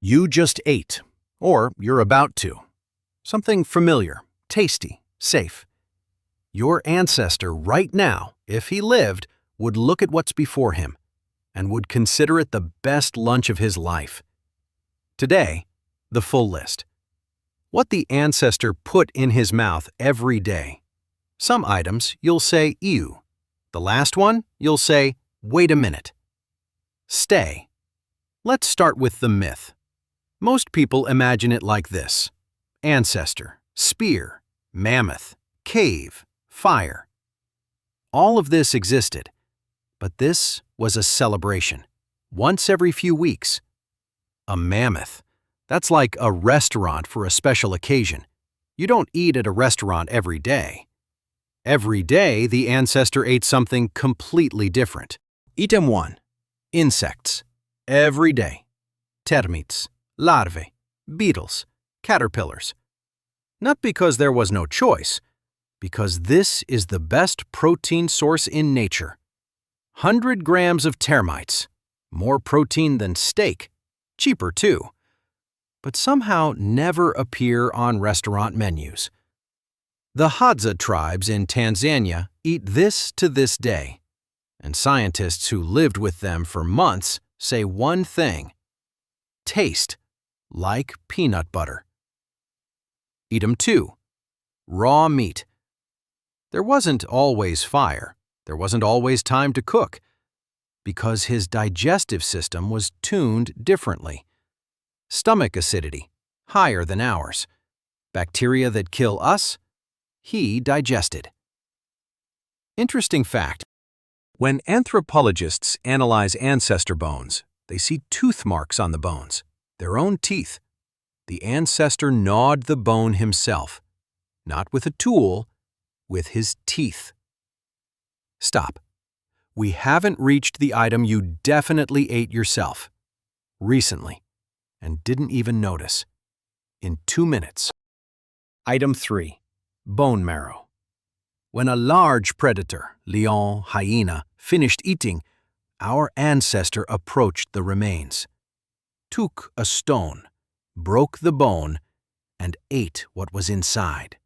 You just ate, or you're about to. Something familiar, tasty, safe. Your ancestor right now, if he lived, would look at what's before him and would consider it the best lunch of his life. Today, the full list. What the ancestor put in his mouth every day. Some items you'll say, ew. The last one, you'll say, wait a minute. Stay. Let's start with the myth. Most people imagine it like this: ancestor, spear, mammoth, cave, fire. All of this existed, but this was a celebration, once every few weeks. A mammoth. That's like a restaurant for a special occasion. You don't eat at a restaurant every day. Every day, the ancestor ate something completely different. Item 1. Insects. Every day. Termites, larvae, beetles, caterpillars. Not because there was no choice, because this is the best protein source in nature. 100 grams of termites. More protein than steak. Cheaper too. But somehow never appear on restaurant menus. The Hadza tribes in Tanzania eat this to this day, and scientists who lived with them for months say one thing: taste like peanut butter. Item 2. Raw meat. There wasn't always fire. There wasn't always time to cook, because his digestive system was tuned differently. Stomach acidity, higher than ours. Bacteria that kill us, he digested. Interesting fact. When anthropologists analyze ancestor bones, they see tooth marks on the bones, their own teeth. The ancestor gnawed the bone himself, not with a tool, with his teeth. Stop. We haven't reached the item you definitely ate yourself, recently, and didn't even notice. In 2 minutes. Item 3. Bone marrow. When a large predator, lion, hyena, finished eating, our ancestor approached the remains, took a stone, broke the bone, and ate what was inside.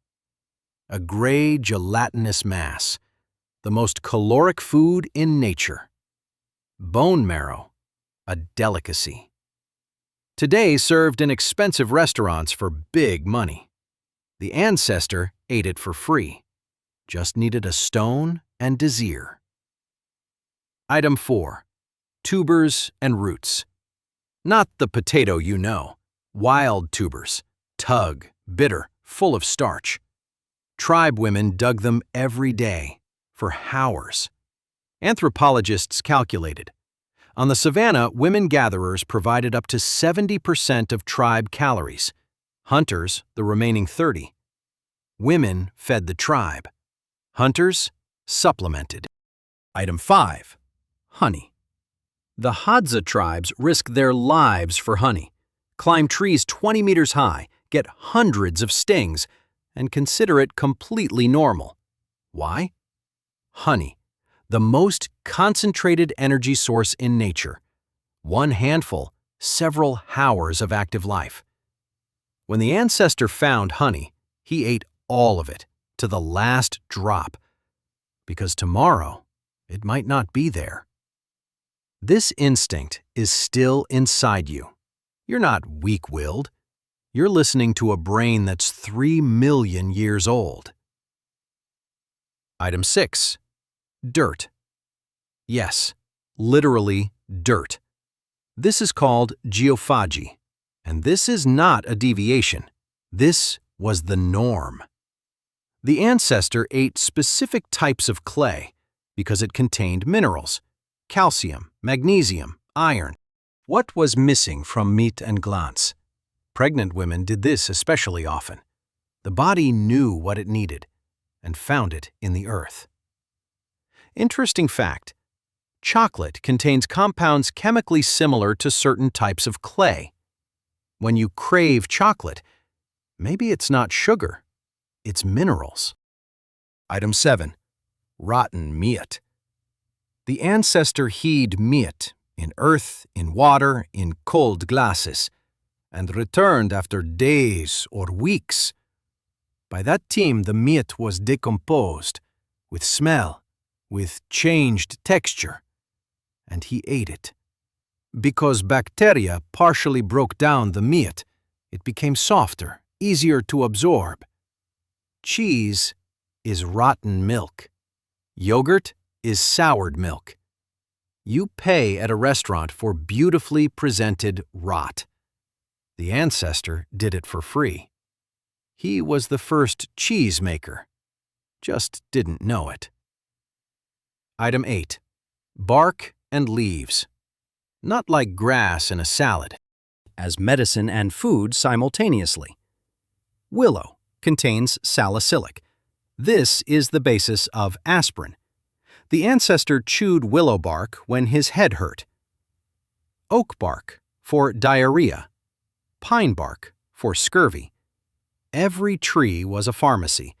A gray gelatinous mass, the most caloric food in nature. Bone marrow, a delicacy. Today served in expensive restaurants for big money. The ancestor ate it for free, just needed a stone and desir. Item 4. Tubers and roots. Not the potato you know, wild tubers, tug, bitter, full of starch. Tribe women dug them every day, for hours. Anthropologists calculated. On the savannah, women gatherers provided up to 70% of tribe calories. Hunters, the remaining 30%. Women fed the tribe. Hunters supplemented. Item 5. Honey. The Hadza tribes risk their lives for honey, climb trees 20 meters high, get hundreds of stings, and consider it completely normal. Why? Honey, the most concentrated energy source in nature. One handful, several hours of active life. When the ancestor found honey, he ate all of it, to the last drop, because tomorrow it might not be there. This instinct is still inside you. You're not weak-willed. You're listening to a brain that's 3 million years old. Item 6. Dirt. Yes, literally dirt. This is called geophagy, and this is not a deviation. This was the norm. The ancestor ate specific types of clay because it contained minerals: calcium, magnesium, iron. What was missing from meat and glans? Pregnant women did this especially often. The body knew what it needed and found it in the earth. Interesting fact. Chocolate contains compounds chemically similar to certain types of clay. When you crave chocolate, maybe it's not sugar, it's minerals. Item 7. Rotten meat. The ancestor hid meat in earth, in water, in cold glasses. and returned after days or weeks. By that time, the meat was decomposed, with smell, with changed texture, and he ate it. Because bacteria partially broke down the meat, it became softer, easier to absorb. Cheese is rotten milk. Yogurt is soured milk. You pay at a restaurant for beautifully presented rot. The ancestor did it for free. He was the first cheese maker. Just didn't know it. Item 8. Bark and leaves. Not like grass in a salad. As medicine and food simultaneously. Willow contains salicylic. This is the basis of aspirin. The ancestor chewed willow bark when his head hurt. Oak bark for diarrhea. Pine bark for scurvy. Every tree was a pharmacy.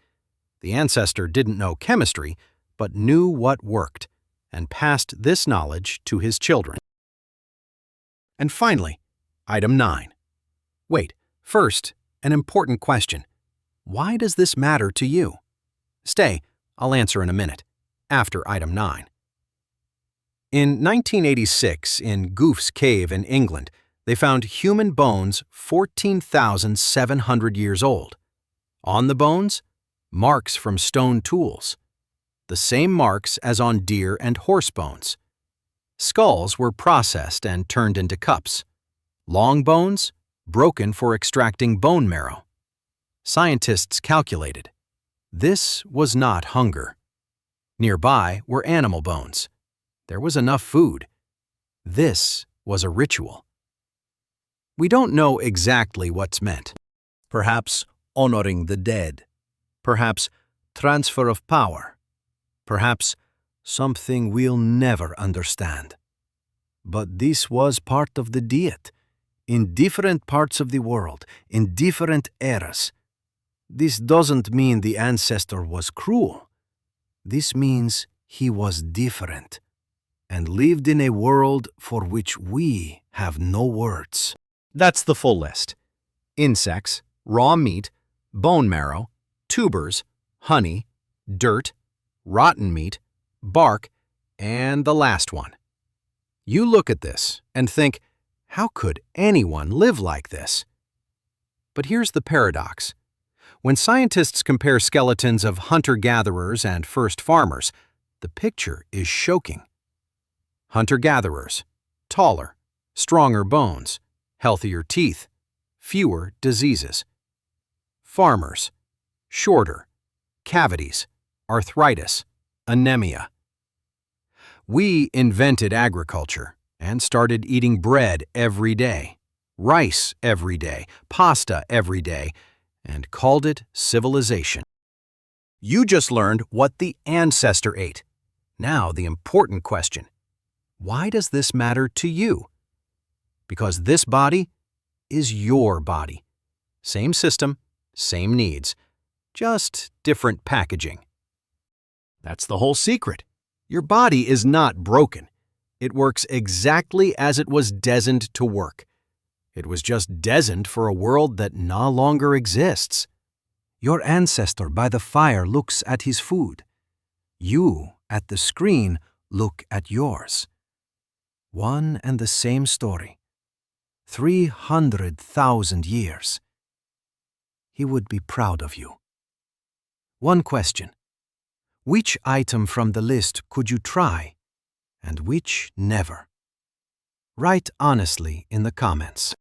The ancestor didn't know chemistry, but knew what worked, and passed this knowledge to his children. And finally, item 9. Wait, first, an important question. Why does this matter to you? Stay, I'll answer in a minute, after item 9. In 1986, in Gough's Cave in England, they found human bones 14,700 years old. On the bones, marks from stone tools. The same marks as on deer and horse bones. Skulls were processed and turned into cups. Long bones, broken for extracting bone marrow. Scientists calculated. This was not hunger. Nearby were animal bones. There was enough food. This was a ritual. We don't know exactly what's meant. Perhaps honoring the dead. Perhaps transfer of power. Perhaps something we'll never understand. But this was part of the diet. In different parts of the world, in different eras. This doesn't mean the ancestor was cruel. This means he was different and lived in a world for which we have no words. That's the full list. Insects, raw meat, bone marrow, tubers, honey, dirt, rotten meat, bark, and the last one. You look at this and think, how could anyone live like this? But here's the paradox. When scientists compare skeletons of hunter-gatherers and first farmers, the picture is shocking. Hunter-gatherers, taller, stronger bones, healthier teeth, fewer diseases. Farmers, shorter, cavities, arthritis, anemia. We invented agriculture and started eating bread every day, rice every day, pasta every day, and called it civilization. You just learned what the ancestor ate. Now the important question. Why does this matter to you? Because this body is your body. Same system, same needs, just different packaging. That's the whole secret. Your body is not broken. It works exactly as it was destined to work. It was just destined for a world that no longer exists. Your ancestor by the fire looks at his food. You, at the screen, look at yours. One and the same story. 300,000 years. He would be proud of you. One question. Which item from the list could you try, and which never? Write honestly in the comments.